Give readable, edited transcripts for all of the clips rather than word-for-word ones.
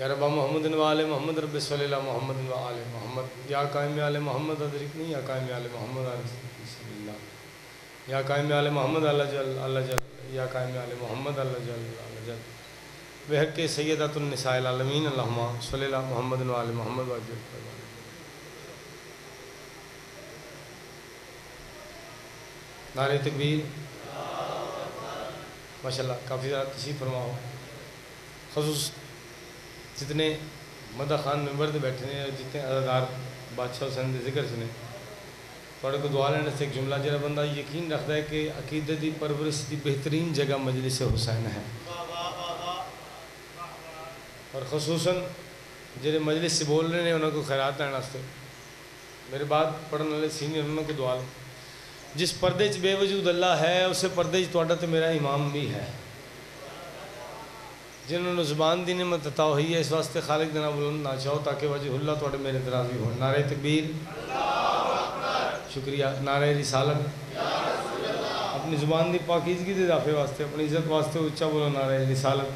या रब्बा मोहम्मद वाले मोहम्मद रब्बि सल्ली अला मोहम्मद वाले मोहम्मद या कायम आले मोहम्मद अदरिकनी या कायम आले मोहम्मद बिस्मिल्लाह या कायम आले मोहम्मद अल्लाह जल या कायम आले मोहम्मद अल्लाह जल बेहक के सैयदतुन निसाइल आलमीन अल्लाहुम्मा सल्ली अला मोहम्मद वाले मोहम्मद वजल। नारे तकबीर माशाल्लाह काफ़ी ज़्यादा तशरीफ़ फरमा हो। ख़ुसूस जितने मदा खान मेंबर बैठे ने और जितने अदादार बादशाह हुसैन के जिक्र सुने थोड़े को दुआ लेने से एक जुमला जरा बंदा यकीन रखता है कि अकीदत की परवरिश की बेहतरीन जगह मजलिस हुसैन है। और खसूसन जेरे मजलिस से बोल रहे हैं उन्होंने खैरात लैन वास्ते मेरे बाद पढ़ने वाले सीनियर उन्होंने दुआ लो। जिस पर्दे च बेवजूद अल्लाह है उस पर्दे च तुहाडा तो मेरा इमाम भी है। जिन्होंने ज़ुबान दी नेमत अता हुई है इस वास्ते खालिक देना बुलंद ना चाहो ताकि वजहुल्लाह तुहाडे मेरे दराज़ी हो। नारे तकबीर शुक्रिया। नारे रिसालत अपनी ज़ुबान की पाकीज़गी के इजाफे वास्ते अपनी इज्जत वास्ते उच्चा बोलो नारे रिसालत।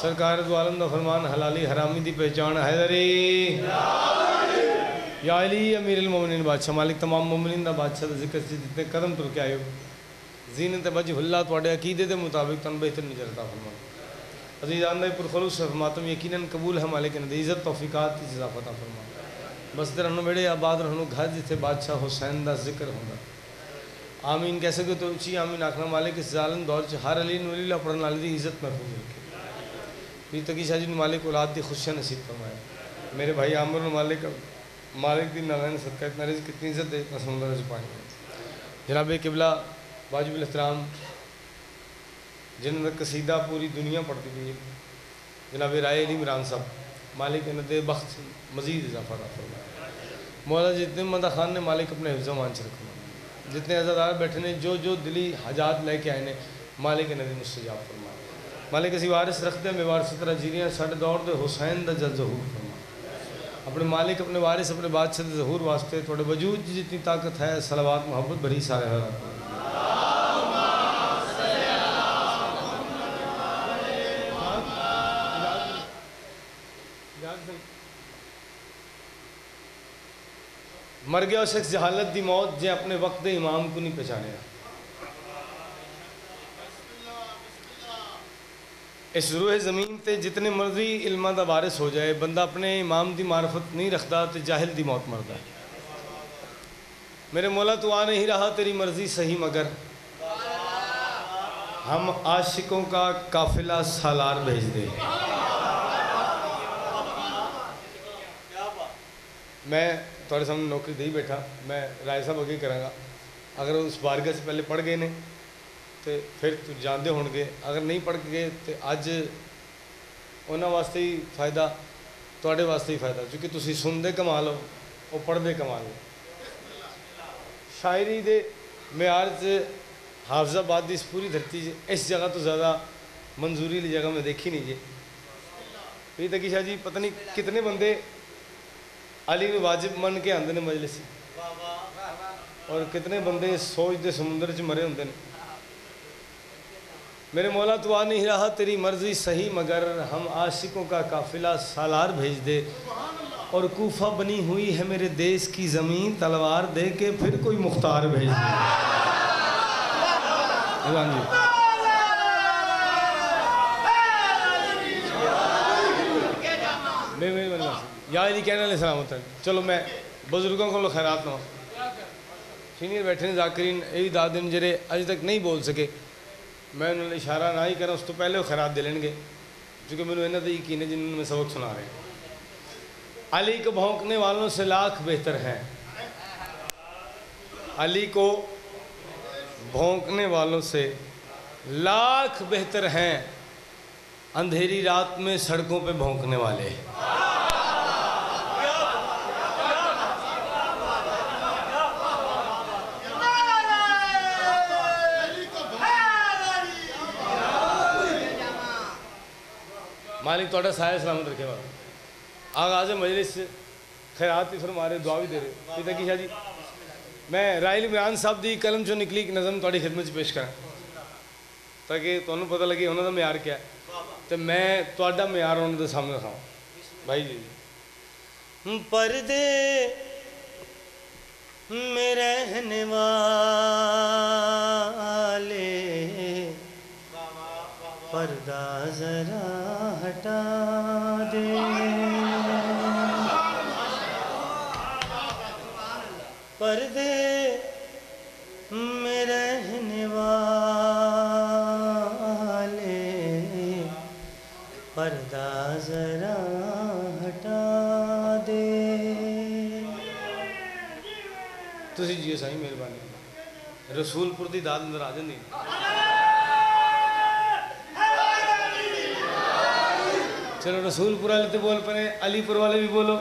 सरकार दो आलम दा फरमान हलाली हरामी की पहचान हैदरी या अली अमीरुल मोमिनीन बादशाह मालिक तमाम मोमिनीन दा बादशाह दा जिक्र जितने कदम तुर के आए हो जीनत वजहुल्लाह तुहाडे अकीदे के मुताबिक तन बेहतर नजरता फरमा अज़ीज़ान दा पुरखलूस मातम यकीनन कबूल है मालिक ने इज़्ज़त तौफीकात की इजाफता फरमा। बस रहनो बेड़े आबाद रहनो घर जिथे बादशाह हुसैन का जिक्र होगा। आमीन कह सके तो उची आमीन आखना मालिक इस जालिम दौर च हर अली नुलीला पढ़ने वाले की इज्जत महफूज रखे। पीर तकी शाह जी ने मालिक औलाद की खुशियाँ नसीब फरमाए। मेरे भाई आमर मालिक मालिक की नारायण सदका इतना रिज़्क़ कितनी इज्जत है इतना समुंदर से पानी। जनाब किबला वाजिबुल एहतराम जिन्होंने कसीदा पूरी दुनिया पढ़ती हुई है जनाब राय अली इमरान साहब मालिक इन्हें बख्त मज़ीद इजाफा फरमाए। मौला जितने मदा खान ने मालिक अपने हिफ्ज़ मान च रखो। जितने अज़ादार बैठे ने जो दिली हजात लैके आए ने मालिक इन्हें मुस्तजाब फरमाए। मालिक असी वारिस रखते हैं वारिस तरह जीरियाँ साढ़े दौर के हुसैन का जल जहूर फरमा। अपने मालिक अपने वारिस अपने बादशाह के जहूर वास्ते थोड़े वजूद जितनी ताकत है सलावात मोहब्बत भरी सारे मर गया शख्स जहालत की मौत जे अपने वक्त के इमाम को नहीं पहचाने। इस रूह ज़मीन ते जितने मर्जी इल्मा का वारिस हो जाए बंदा अपने इमाम की मार्फत नहीं रखता तो जाहिल की मौत मरदा है। मेरे मौला तू आ नहीं रहा तेरी मर्जी सही मगर हम आशिकों का काफिला सालार भेज दे। मैं थोड़े सामने नौकरी दे ही बैठा मैं राय साहब अगे कराँगा। अगर उस बारगाह से पहले पढ़ गए ने तो फिर तू जानते होंगे अगर नहीं पढ़ गए तो अज उन्होंने वास्ते ही फ़ायदा थोड़े वास्ते ही फ़ायदा क्योंकि तुसी सुनते कमा लो और पढ़ते कमा लो। शायरी दे म्यार च हाफजाबाद की इस पूरी धरती इस जगह तो ज़्यादा मंजूरी वाली जगह मैं देखी नहीं जी। ये तकी शाह जी पता नहीं कितने बंदे अली ने वाजिब मन के आते हैं मजलिस और कितने बंदे सोच के समुद्र च मरे होंगे। मेरे मौला तू आ नहीं रहा तेरी मर्जी सही मगर हम आशिकों का काफिला सालार भेज दे और कूफा बनी हुई है मेरे देश की ज़मीन तलवार दे के फिर कोई मुख्तार भेज दे। याद ही कहने सलामत है। चलो मैं बुजुर्गों को खैरात ना सीनियर बैठे ने जाकरीन यही दाद दिन जेरे अज तक नहीं बोल सके मैं उन्होंने इशारा ना ही करा उस तो पहले वो खैरात दे लेंगे क्योंकि मैंने इन्होंने तो यकीन है जिन्होंने मैं सबक सुना रहे हैं। अली को भौंकने वालों से लाख बेहतर हैं। अली को भौंकने वालों से लाख बेहतर हैं अंधेरी रात में सड़कों पे भौंकने वाले। मालिक थोड़ा साया सलामत रखे वाला आगाज़ मजलिस खैरात भी फरमा रहे दुआ भी दे रहे। पिता की शाह जी मैं राय इमरान साहब की कलम चो निकली एक नज़म थोड़ी खिदमत पेश करा ताकि तुहानू पता लगे उन्होंने म्यार क्या है। तो मैं तुहाडा म्यार उन्हां दे सामने रखावां भाई जी। पर्दे में रहने वाले पर्दा जरा हटा दे, पर्दे में रहने वाले पर्दा जरा हटा दे। तुसी जी साईं मेहरबानी रसूलपुर की दाद अंदर आ जाती। चलो रसूलपुर वाले तो बोल पए, अलीपुर वाले भी बोलो।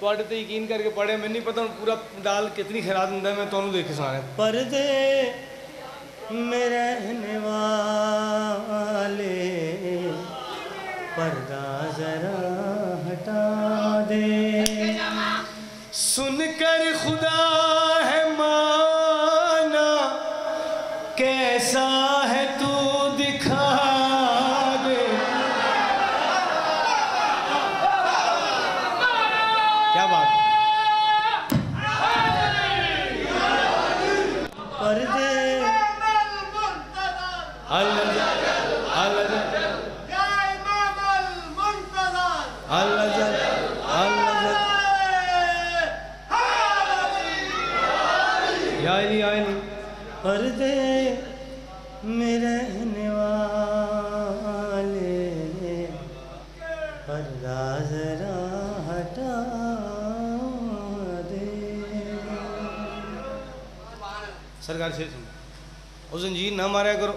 थोड़े तो यकीन करके पढ़े, मैं नहीं पता पूरा दाल कितनी खैरात होंगे, मैं तुम्हें देख के सुना रहा। पर्दे में रहने वाले पर्दा जरा हटा दे, सुनकर खुदा है माना कैसा है तू दिखा दे। क्या बात। पर्दे पर्दे में रहने वाले पर्दा जरा हटा दे। सरकार से सुन, और जंजीर ना मारा करो,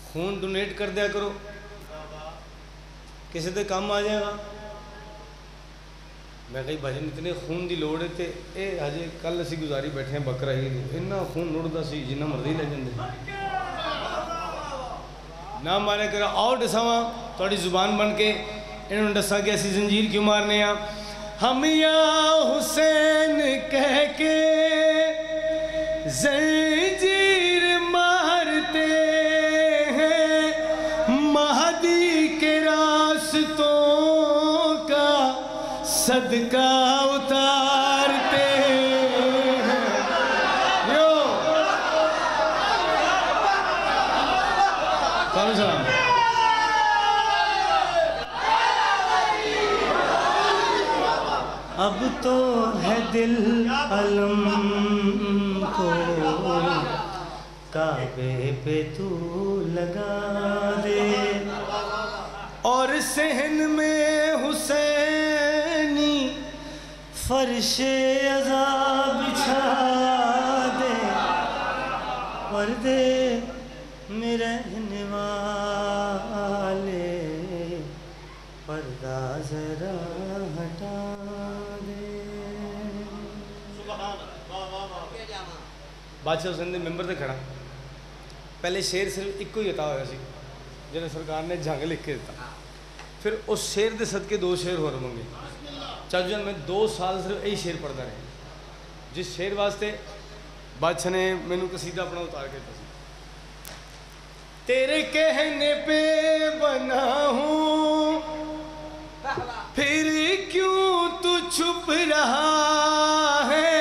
खून डोनेट कर दिया करो, किसी के काम आ जाएगा। मैं कही भजन इतने खून की लोड़ है तो ये हजे कल असी गुजारी बैठे हैं बकरा ईद, इन्ना खून लुड़ता सी जिन्ना मर्जी ले जाते ना मारे कर। आओ दसावा थोड़ी जुबान बन के इन्होंने दसा कि असी जंजीर क्यों मारने आ। हम या हुसैन कह के जंजीर मारते हैं, महदी के रास्तों का सदका उतारते हैं। यो कौन सा अब तो है दिल अलम को काबे पे तू लगा दे, और सहन में हुसैनी फर्शे अज़ाब बिछा दे। पर्दे में रहने वाले पर्दा जरा हटा दे। बादशाह हुसैन के मैंबर से खड़ा पहले शेर सिर्फ एक ही अता होया सी जिन्हें सरकार ने जंग लिख के दिता, फिर उस शेर के सदके दो शेर होर मंगे। चाचू जान मैं 2 साल सिर्फ यही शेर पढ़ता रहा, जिस शेर वास्ते बादशाह ने मैनू कसीदा अपना उतार के दिता। तेरे कहने पे बना हूँ फिर क्यों तू छुप रहा है,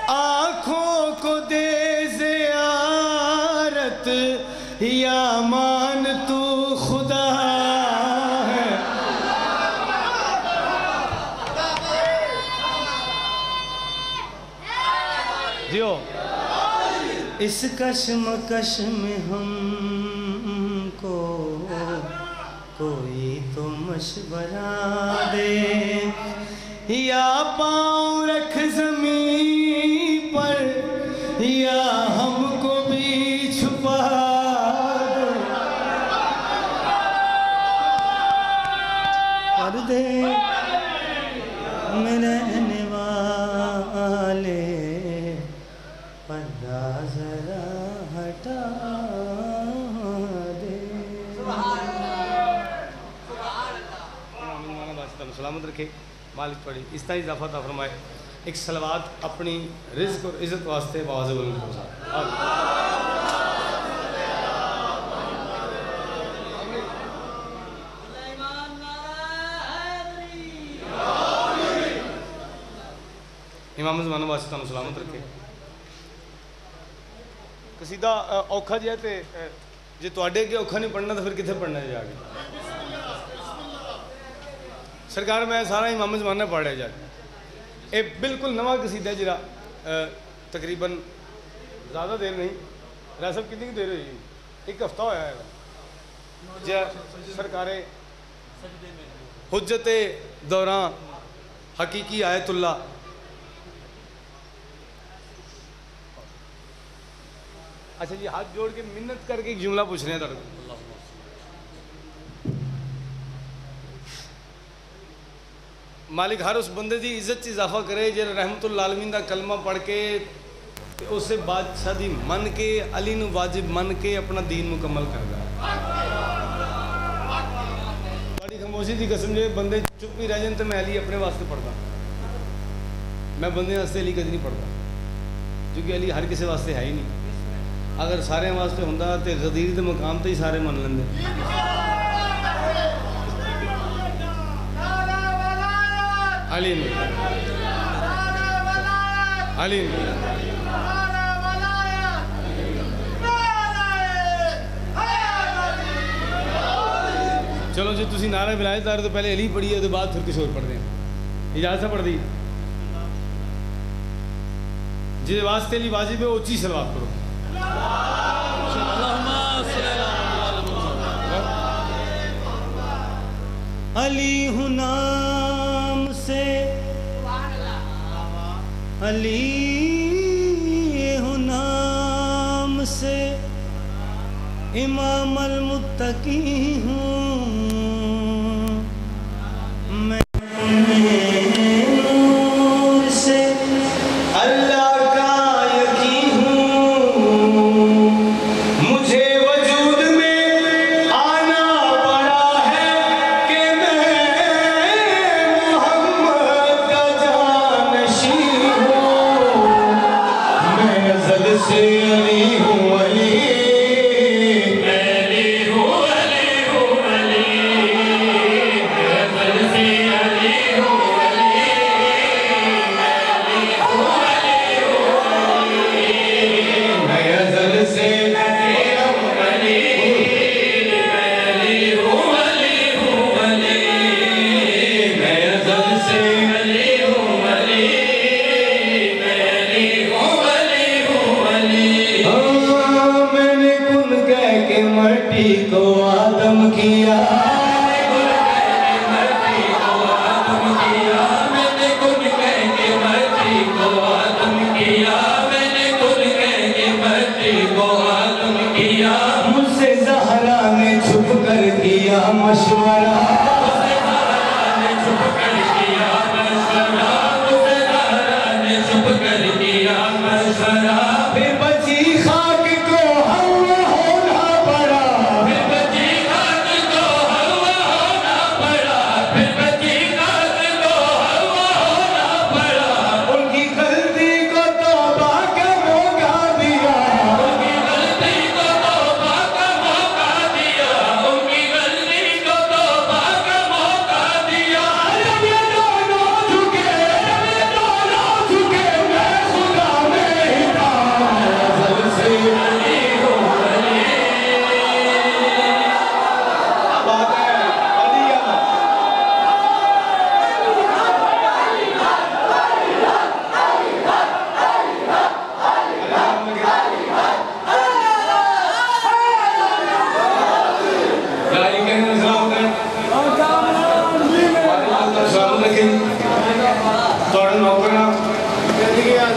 आँखों को दे ज़ियारत या मान तू खुदा है। जियो इस कश्मकश में हमको कोई तो मशवरा दे, या पाँव रख ज़मीन पर या हमको भी छुपा दे। पर्दे में रहने वाले पर्दा जरा हटा दे। सलामत रखे मालिक थोड़ी इस तरह इजाफा था फरमाए। एक सलवात अपनी रिज़्क़ और इज़्ज़त वास्ते आवाज़ बुलंद करो। इमाम ज़माना वास्ते तुहानू सलामत रखे। कसीदा औखा जिहा ते जे तुहाडे अगे औखा नहीं पढ़ना तो फिर कित्थे पढ़ना है जाके। सरकार मैं सारा इमाम ज़माना पढ़िया जाके। ये बिल्कुल नवा कसीदा जिहड़ा तकरीबन ज़्यादा देर नहीं, रासब कितनी देर हुई, एक हफ्ता होया है जे सरकारे हुज्जत दौरां हकीकी आयतुल्ला अच्छा जी हाथ जोड़ के मिन्नत करके एक जुमला पूछ रहे हैं तुहाडे मालिक हर उस बंदे की इज्जत च इजाफा करे जे रहमतुल आलमीन का कलमा पढ़ के उस बादशाह दी मन के अली नू वाजिब मन के अपना दीन मुकम्मल करदा। बड़ी खामोशी की कसम जे बंदे चुप ही रह जाए तो मैं अली अपने वास्ते पढ़दा, मैं बंदे वास्ते अली कभी नहीं पढ़ता क्योंकि अली हर किसी वास्ते है ही नहीं। अगर सारे वास्ते होंदा तो गदीर के मुकाम तो ही सारे मन लेंदे। अली अली चलो जी तुसी नारा विलायतदार तो पहले अली पढ़ी है तो बाद फिर कुछ और पढ़ते हैं। इजाजत पढ़ दी जिस वास्ते अली वाजिब है ऊंची सलवात करो। अली हूँ नाम से अली हूँ नाम से इमाम अल-मुत्तकी हूँ मैं नूर से अल्लाह का यकीन हूँ मुझे वजूद में आना पड़ा है कि मैं मोहम्मद का जानशीन हूँ मैं अज़ल से अली हूँ अली को आदम किया मैंने कुन कह के मट्टी को आदम किया मैंने कुन कह के मट्टी को आदम किया मुझसे ज़हरा ने छुप कर किया मशवरा मुझसे ज़हरा ने छुप कर किया मशवरा मुझसे ज़हरा ने छुप कर किया मशवरा फिर बची खाक को हवा होना पड़ा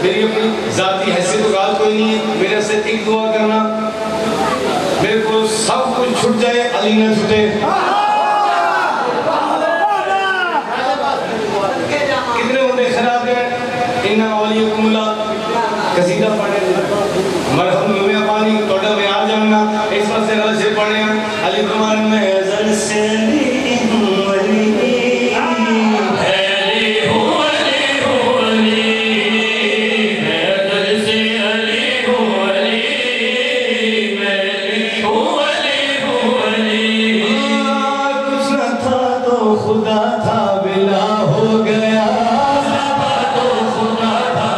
मेरी अपनी जाती हैसियत तो बात कोई नहीं है मेरे से एक दुआ करना मेरे को सब कुछ छूट जाए अली न छूटे कितने बंदे खराब हैं इन्ना औलियकुमुल्लाह कसीदा पढ़े मरहम में पानी तोड़ा बयान जानना इस वक्त से गलत से पढ़े अली फरमान में अज़ल से खुदा था बिला हो गया तो खुदा था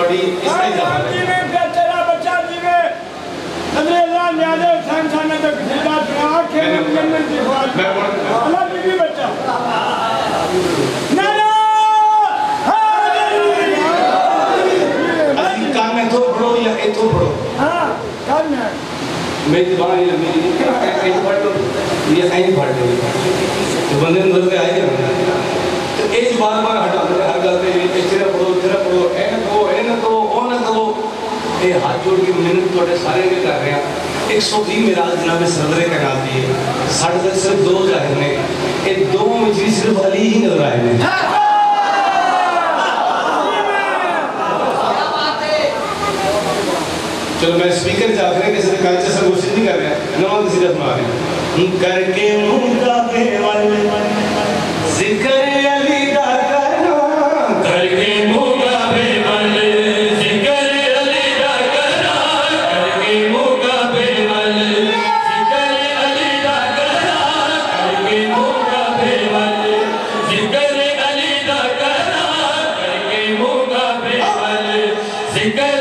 थोड़ी इसका ही जवाब है। तेरा बच्चा जीवे अल्लाह न्यादे संसार तक जिंदा आंखें जन्नत की ख्वाहिश मैं अल्लाह बीबी बच्चा ना असली कान में तो पढ़ो या ए तो पढ़ो। हां कान में मेरी बात नहीं मेरी कहीं पढ़ लो ये कहीं पढ़ लो तो बंदे अंदर से आएगा तो एक बार हटा दे हर गल पे तेरा पढ़ो ए न तो ओ न तो ये हाथ जोड़ के मेहनत थोड़े सारे के कर रहे हैं 120 मेराज जनाब सरदरे का नाम दिए साढ़े तक सिर्फ 2 जाहिर ने ये 2 में जी सिर्फ अली ही नजर आए ने। चलो मैं स्पीकर जा रहे किसी ने कल्चर से कोशिश नहीं कर रहे हैं नवा किसी का सुना रहे हैं करके मुकाबे वाले जिक्र अली दा करना करके मुकाबे वाले जिक्र अली दा करना करके मुकाबे वाले जिक्र अली दा करना करके मुकाबे वाले जिक्र अली दा करना करके मुकाबे वाले जिक्र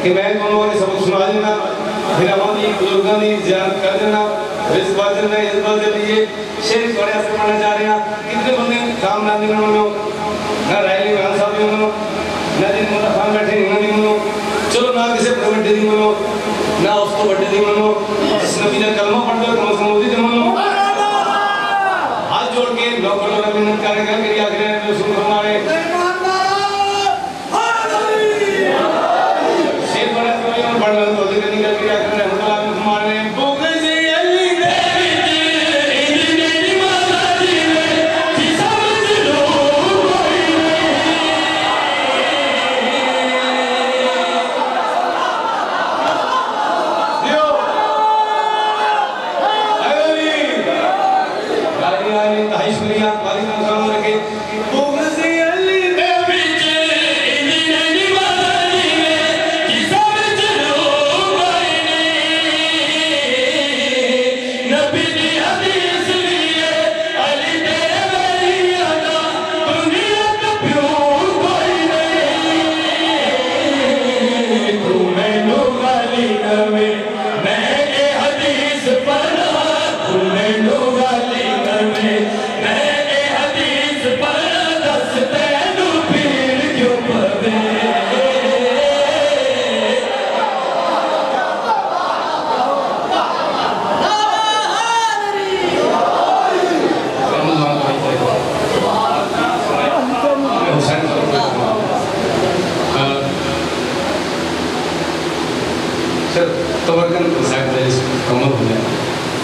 कि मैं दोनों ने सबक सुना देना फिर हमारी बुजुर्गों की जियारत कर देना इस बात लिए शेर थोड़े से पढ़ना चाह रहे हैं कितने बंदे काम ना दिन ना रायली खान साहब भी मनो ना दिन मुल्ला खान बैठे नहीं मनो चलो ना किसी बड़े दी मनो ना उसको बड़े दी मनो जिस नबी ने कलमा पढ़ दो कम से कम उसी मनो हाथ जोड़ के लोगों ने मिन्नत करेगा कि आखिर सुन हमारे पढ़ना तो लेकर निकल के आकर रहमतुल्लाह हमारे बोगे से अली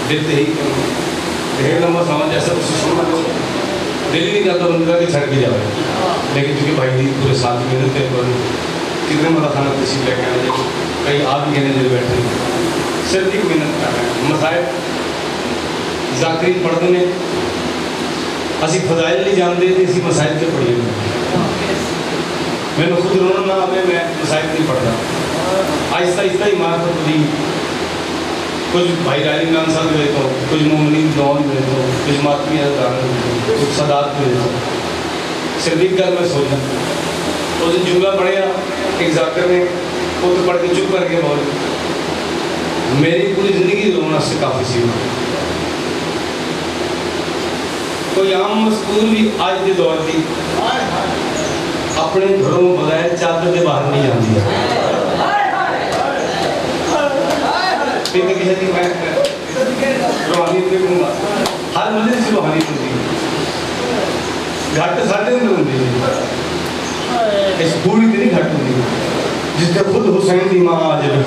देते ही ढेर लंबा सामान जैसा दिल नहीं करता बंदा कि छड़ के जाए लेकिन चूंकि भाई दी पूरे साल की मेहनत पर कितने मतलब खाना तशीफ लेके आए कई आप भी कहने दिल बैठे सिर्फ एक मेहनत कर रहे हैं मसाइल जाकरीन पढ़ते ने असी फजाइल नहीं जानते थे इसी मसाइल के पढ़िए मैंने खुद रोना ना आवे मैं मसाइल नहीं पढ़ता आहिस्ता आहिस्ता ही मार खुदी कुछ भाई राजी खान साहब दे तो कुछ मोमिन दौन दे तो कुछ मातमी कुछ सदात दे तो सिर्फ गल में सोचा उस जुमला पढ़िया एक जाकर ने वो तो पढ़ के चुप करके बोल मेरी पूरी जिंदगी रोना से काफ़ी सी कोई आम मजदूर भी आज के दौर की अपने घरों बगैर चादर के बाहर नहीं जाती रूहानियत में कहूँगा हर मस्जिद से रूहानियत होती है घट साढ़े अंदर होंगी, इस पूरी तो नहीं घट होंगी जिससे खुद हुसैन की मां आ जाए।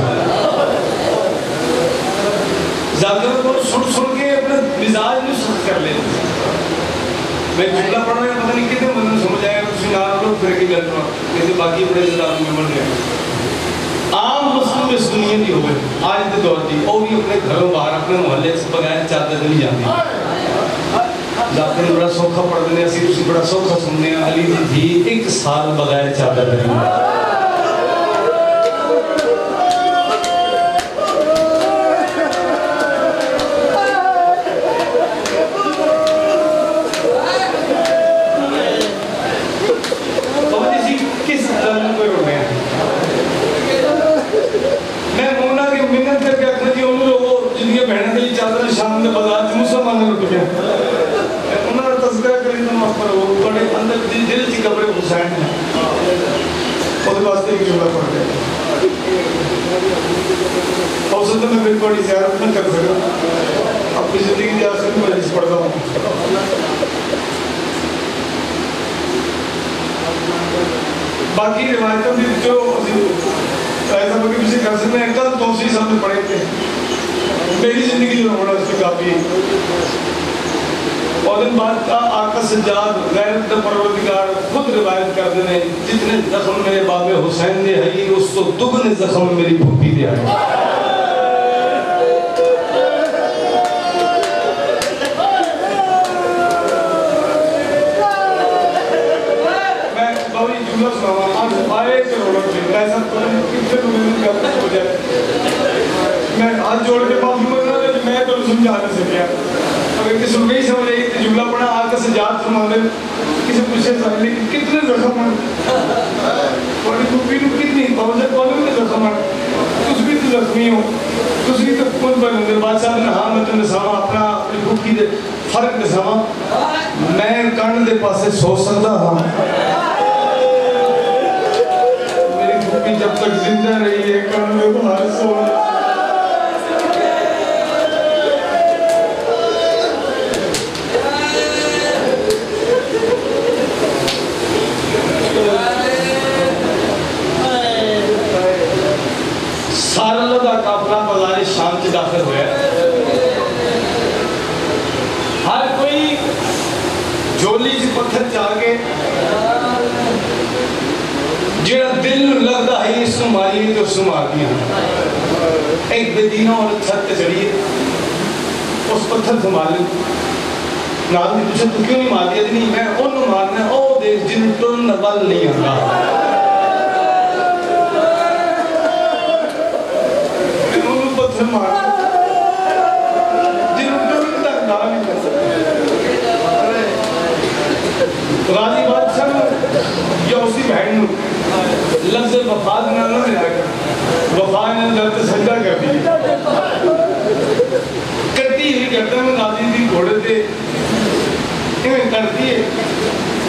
जाकर को सुन के अपने मिजाज में सख्त कर ले। मैं जुमला पढ़ रहा पता नहीं कितने बंदे समझ आएगा, तुम ना लोग फिर के गल नहीं, बाकी बड़े जिदार में बन गए। आम मुस्लिम इस दुनिया की हो आज के दौर की, और भी अपने घरों बाहर अपने मोहल्ले से बगैर चादर नहीं जाती। जाते बड़ा सौखा पढ़ते हैं, असं बड़ा सौखा सुनने अली दी थी 1 साल बगैर चादर नहीं। बड़ी ज़्यारत न कर सका, अपनी जिंदगी की आखिरी मजलिस पढ़ता हूँ। बाकी रिवायतों में जो ऐसा कि किसी घर से मैं कल तौसी सामने पढ़े थे, मेरी जिंदगी जो बड़ा उसमें काफी। और दिन बाद का आका सज्जाद गैरत परवरदिगार खुद रिवायत करते हैं, जितने जख्म मेरे बाबे हुसैन ने है उस तो दुगने जख्म मेरी भूखी दे आए। मैं हाथ जोड़ के माफी मांग रहा हूं, मैं तो समझा नहीं सकिया। अगर किसी को नहीं समझ आई तो जुमला पढ़ा आका सज्जाद फरमाते किसी पूछे साहब कि कितने जख्म हैं थोड़ी कुपी नु कितनी बावजूद कौन ने जख्म है, कुछ भी तो जख्मी हो, कुछ भी तो कौन बने बादशाह ने हाँ मैं तुमने सामा अपना अपनी भूखी दे फर्क दसावा, मैं कण दे पासे सो सकता हां, जब तक जिंदा रही है कण में बाहर सो। सारा का काफिला बाज़ार शाम से दाखिल हुआ। हर कोई झोली से पत्थर जाके जेड़ा दिल लगता है इसको मारिए तो उसको मार दिया। एक बेदीना और छत पे चढ़िए, उस पत्थर से मार लो। नाम भी पूछे तू क्यों नहीं मार दिया? नहीं मैं उन्होंने मारना ओ देख जिन टुन बल नहीं आता, उन्होंने पत्थर मार जिन टुन तक ना नहीं कर सकते। गाजी बादशाह या उसकी बहन लफ्ज़ वफाद ना मिला, वफा ने दर्द सजदा कर दी करती हुई करता मैं गाजी दी घोड़े थे इन्हें करती है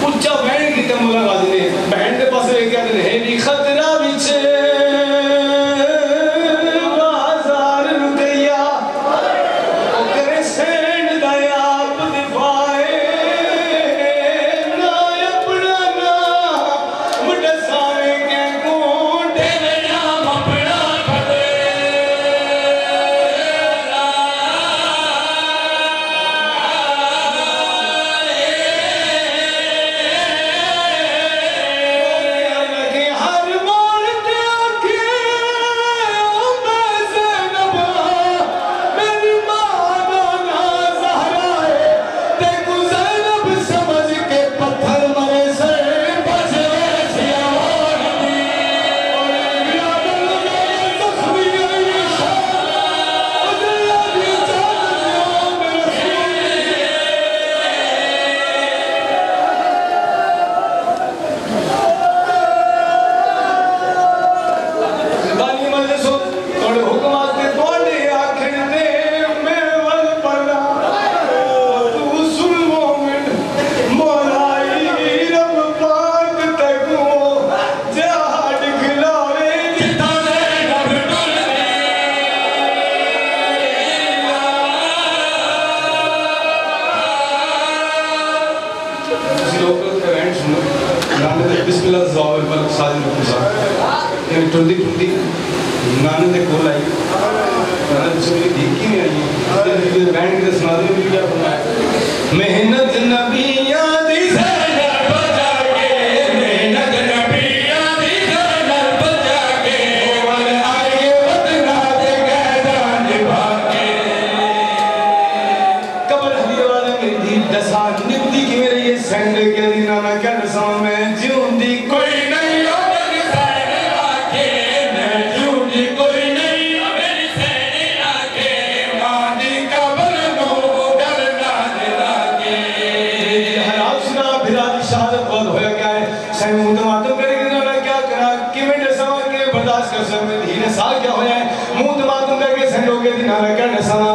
उच्चा बहन की मुला गाजी ने बहन के पास लेके आते हैं भी खतरा पीछे बाजार रुपया करे सेंड दया आप दिफाए ना अपना ना मुझे सारे के गोंडे नाम अपना खड़े लगे टुरदी टुरदी नाने दे कोल आई नाने पूछे मेरी धी किवें आई है बैंड के सुना दे भी क्या फरमाया मेहनत नबियां दी ज़ैनब बजा के मेहनत नबियां दी ज़ैनब बजा के वल आए वतना दे कैदान भागे कबर हदी वाले मेरी धी दसा निकदी कि मेरे ये सेंड के दिन मैं क्या दसा मैं जीऊंदी कोई नहीं बर्दाश्त कर सकते धीरे साल क्या होया है मुंह दबा दूंगा कि संडो के दिन आवे करने समा